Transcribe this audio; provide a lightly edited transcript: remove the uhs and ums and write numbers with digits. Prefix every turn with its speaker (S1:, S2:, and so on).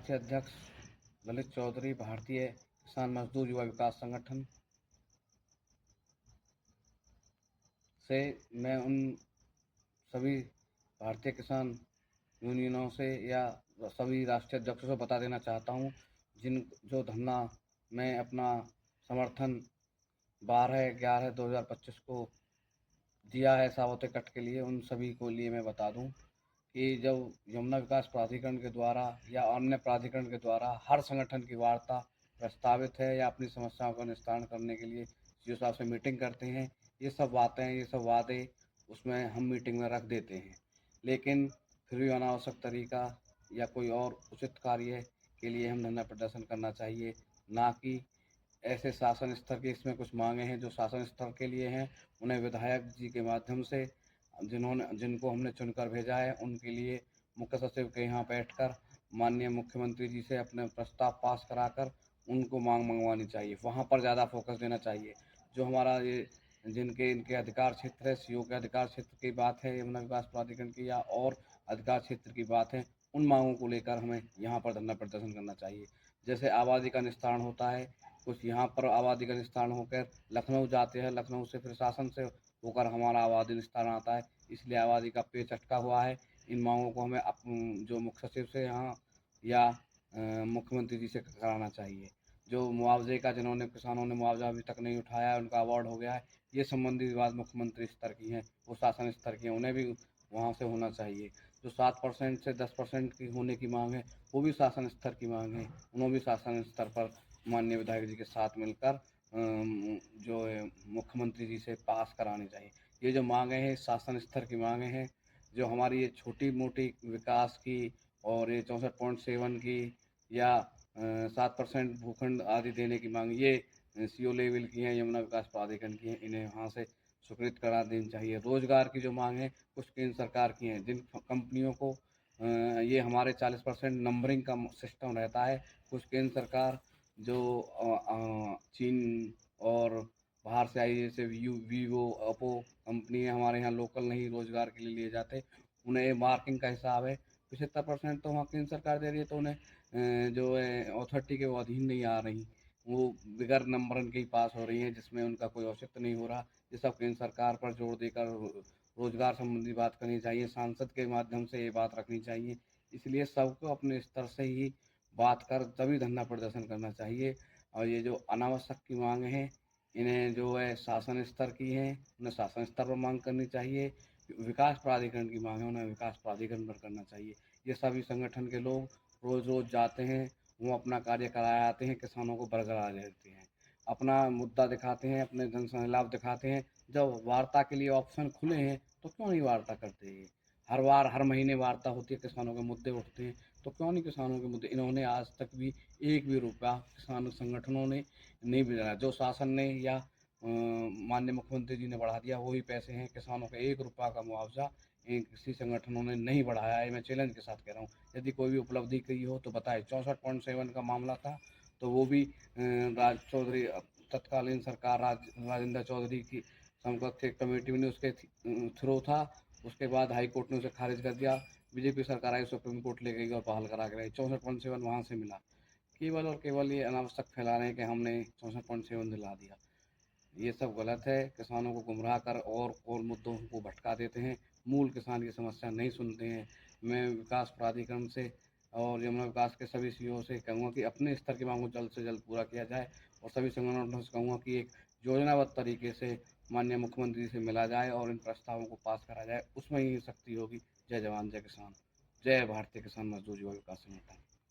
S1: राष्ट्रीय अध्यक्ष ललित चौधरी, भारतीय किसान मजदूर युवा विकास संगठन से मैं उन सभी भारतीय किसान यूनियनों से या सभी राष्ट्रीय अध्यक्षों से बता देना चाहता हूँ, जो धरना में अपना समर्थन 12/11/2025 को दिया है साबौते कट के लिए, उन सभी को लिए मैं बता दूं कि जब यमुना विकास प्राधिकरण के द्वारा या अन्य प्राधिकरण के द्वारा हर संगठन की वार्ता प्रस्तावित है या अपनी समस्याओं का निस्तारण करने के लिए सीईओ साहब से मीटिंग करते हैं, ये सब बातें, ये सब वादे उसमें हम मीटिंग में रख देते हैं। लेकिन फिर भी अनावश्यक तरीका या कोई और उचित कार्य के लिए हम धरना प्रदर्शन करना चाहिए, ना कि ऐसे शासन स्तर की इसमें कुछ मांगे हैं जो शासन स्तर के लिए हैं, उन्हें विधायक जी के माध्यम से जिनको हमने चुनकर भेजा है उनके लिए मुख्य सचिव के यहाँ बैठकर माननीय मुख्यमंत्री जी से अपने प्रस्ताव पास कराकर उनको मांग मंगवानी चाहिए। वहाँ पर ज़्यादा फोकस देना चाहिए। जो हमारा ये जिनके इनके अधिकार क्षेत्र है, सीओ के अधिकार क्षेत्र की बात है, यमुना विकास प्राधिकरण की या और अधिकार क्षेत्र की बात है, उन मांगों को लेकर हमें यहाँ पर धरना प्रदर्शन करना चाहिए। जैसे आबादी का निस्तारण होता है, कुछ यहाँ पर आबादी का निस्तारण होकर लखनऊ जाते हैं, लखनऊ से फिर शासन से होकर हमारा आबादी निस्तारण आता है, इसलिए आबादी का पेच अटका हुआ है। इन मांगों को हमें जो मुख्य सचिव से यहाँ या मुख्यमंत्री जी से कराना चाहिए। जो मुआवजे का जिन्होंने किसानों ने मुआवजा अभी तक नहीं उठाया है, उनका अवार्ड हो गया है, ये संबंधित बात मुख्यमंत्री स्तर की हैं, वो शासन स्तर की हैं, उन्हें भी वहाँ से होना चाहिए। जो 7% से 10% की होने की मांग है, वो भी शासन स्तर की मांग है, उन्हें भी शासन स्तर पर माननीय विधायक जी के साथ मिलकर जो है मुख्यमंत्री जी से पास करानी चाहिए। ये जो मांगे हैं शासन स्तर की मांगे हैं, जो हमारी ये छोटी मोटी विकास की और ये 64.7 की या 7% भूखंड आदि देने की मांग, ये सीओ लेवल की हैं, यमुना विकास प्राधिकरण की हैं, इन्हें वहाँ से स्वीकृत करा देनी चाहिए। रोजगार की जो मांग है कुछ केंद्र सरकार की हैं, जिन कंपनियों को ये हमारे 40% नंबरिंग का सिस्टम रहता है, कुछ केंद्र सरकार जो चीन और बाहर से आई जैसे वीवो ओप्पो कंपनी है, हमारे यहाँ लोकल नहीं रोजगार के लिए जाते, उन्हें मार्किंग का हिसाब है 75% तो वहाँ केंद्र सरकार दे रही है, तो उन्हें जो है अथॉरिटी के वो अधीन नहीं आ रही, वो बगैर नंबरन के ही पास हो रही हैं, जिसमें उनका कोई औचित्य नहीं हो रहा। ये सब केंद्र सरकार पर जोर देकर रोजगार संबंधी बात करनी चाहिए, सांसद के माध्यम से ये बात रखनी चाहिए। इसलिए सबको अपने स्तर से ही बात कर तभी धरना प्रदर्शन करना चाहिए। और ये जो अनावश्यक की मांग है, इन्हें जो है शासन स्तर की हैं, उन्हें शासन स्तर पर मांग करनी चाहिए। विकास प्राधिकरण की मांग है, उन्हें विकास प्राधिकरण पर करना चाहिए। ये सभी संगठन के लोग रोज़ रोज़ जाते हैं, वो अपना कार्य कराए आते हैं, किसानों को बरकरार रहते हैं, अपना मुद्दा दिखाते हैं, अपने जन लाभ दिखाते हैं। जब वार्ता के लिए ऑप्शन खुले हैं तो क्यों नहीं वार्ता करते हैं? हर बार हर महीने वार्ता होती है, किसानों के मुद्दे उठते हैं, तो क्यों नहीं किसानों के मुद्दे? इन्होंने आज तक भी एक भी रुपया किसान संगठनों ने नहीं दिलाया। जो शासन ने या माननीय मुख्यमंत्री जी ने बढ़ा दिया वही पैसे हैं, किसानों का 1 रुपया का मुआवजा किसी संगठनों ने नहीं बढ़ाया है। मैं चैलेंज के साथ कह रहा हूँ, यदि कोई भी उपलब्धि की हो तो बताए। 64.7 का मामला था, तो वो भी राज चौधरी तत्कालीन सरकार राजेंद्र चौधरी की समकक्ष एक कमेटी ने उसके थ्रू था, उसके बाद हाई कोर्ट ने उसे खारिज कर दिया। बीजेपी सरकार आई, सुप्रीम कोर्ट ले गई और बहाल करा के रही। 64.7 वहाँ से मिला। केवल और केवल ये अनावश्यक फैला रहे हैं कि हमने 64.7 दिला दिया। ये सब गलत है, किसानों को गुमराह कर और मुद्दों को भटका देते हैं, मूल किसान की समस्या नहीं सुनते हैं। मैं विकास प्राधिकरण से और यमुना विकास के सभी सीईओ से कहूँगा कि अपने स्तर की मांगों को जल्द से जल्द पूरा किया जाए, और सभी संगठनों से कहूँगा कि एक योजनाबद्ध तरीके से माननीय मुख्यमंत्री से मिला जाए और इन प्रस्तावों को पास करा जाए, उसमें ही शक्ति होगी। जय जवान जय किसान, जय भारतीय किसान मजदूर युवा विकास संगठन।